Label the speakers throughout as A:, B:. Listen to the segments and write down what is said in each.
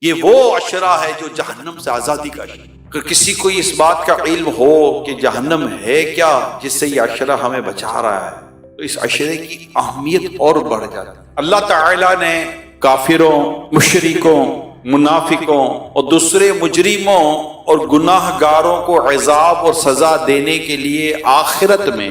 A: یہ وہ عشرہ ہے جو جہنم سے آزادی کا عشرہ۔ اگر کسی کو اس بات کا علم ہو کہ جہنم ہے کیا جس سے یہ عشرہ ہمیں بچا رہا ہے تو اس عشرے کی اہمیت اور بڑھ جاتی ہے۔ اللہ تعالیٰ نے کافروں، مشرکوں، منافقوں اور دوسرے مجرموں اور گناہ گاروں کو عذاب اور سزا دینے کے لیے آخرت میں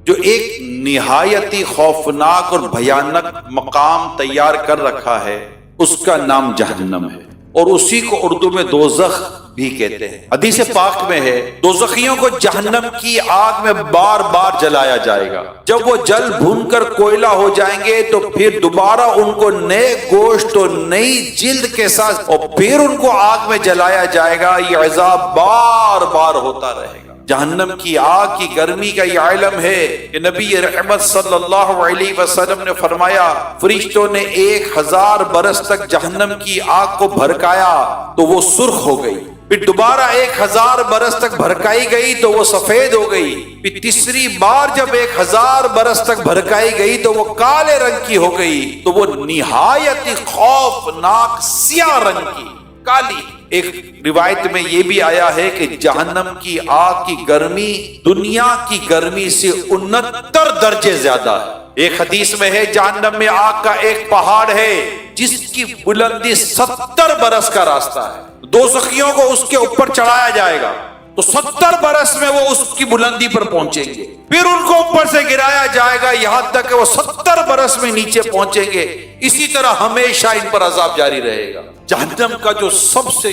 A: جو ایک نہایتی خوفناک اور بھیانک مقام تیار کر رکھا ہے اس کا نام جہنم ہے، اور اسی کو اردو میں دوزخ بھی کہتے ہیں۔ حدیث پاک میں ہے دوزخیوں کو جہنم کی آگ میں بار بار جلایا جائے گا، جب وہ جل بھن کر کوئلہ ہو جائیں گے تو پھر دوبارہ ان کو نئے گوشت اور نئی جلد کے ساتھ اور پھر ان کو آگ میں جلایا جائے گا۔ یہ عذاب بار بار ہوتا رہے گا۔ جہنم کی آگ کی گرمی کا یہ علم ہے کہ نبی رحمت صلی اللہ علیہ وسلم نے فرمایا فرشتوں نے 1000 برس تک جہنم کی آگ کو بھڑکایا تو وہ سرخ ہو گئی، پھر دوبارہ 1000 برس تک بھڑکائی گئی تو وہ سفید ہو گئی، پھر تیسری بار جب 1000 برس تک بھڑکائی گئی تو وہ کالے رنگ کی ہو گئی، تو وہ نہایت خوفناک سیاہ رنگ کی کالی۔ ایک روایت میں یہ بھی آیا ہے کہ جہنم کی آگ کی گرمی دنیا کی گرمی سے 69 درجے زیادہ ہے۔ ایک حدیث میں ہے جہنم میں آگ کا ایک پہاڑ ہے جس کی بلندی 70 برس کا راستہ ہے، دوزخیوں کو اس کے اوپر چڑھایا جائے گا تو 70 برس میں وہ اس کی بلندی پر پہنچیں گے، پھر ان کو اوپر سے گرایا جائے گا یہاں تک کہ وہ 70 برس میں نیچے پہنچیں گے۔ اسی طرح ہمیشہ ان پر عذاب جاری رہے گا۔ جہنم کا جو سب سے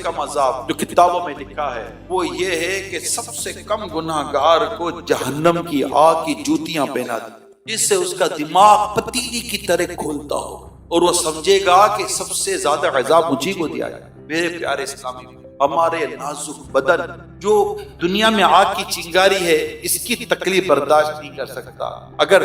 A: کم عذاب جو کتابوں میں لکھا ہے وہ یہ ہے کہ سب سے کم گناہ گار کو جہنم کی آگ کی جوتیاں پہنا دی، جس سے اس کا دماغ پتیلی کی طرح کھولتا ہو اور وہ سمجھے گا کہ سب سے زیادہ عذاب مجھے کو دیا جائے۔ میرے پیارے اسلامی ہمارے نازک بدن جو دنیا میں آگ کی چنگاری ہے اس کی تکلیف برداشت نہیں کر سکتا۔ اگر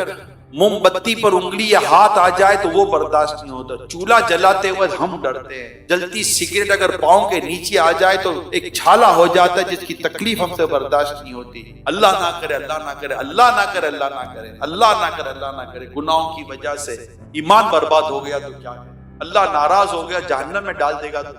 A: موم بتی پر انگلی یا ہاتھ آ جائے تو وہ برداشت نہیں ہوتا، چولہا جلاتے ہوئے ہم ڈرتے ہیں، جلتی سگریٹ اگر پاؤں کے نیچے آ جائے تو ایک چھالا ہو جاتا ہے جس کی تکلیف ہم سے برداشت نہیں ہوتی۔ اللہ نہ کرے، اللہ نہ کرے، اللہ نہ کرے، اللہ نہ کرے، اللہ نہ کرے، اللہ نہ کرے، گناہوں کی وجہ سے ایمان برباد ہو گیا تو کیا کرے؟ اللہ ناراض ہو گیا جہنم میں ڈال دے گا تو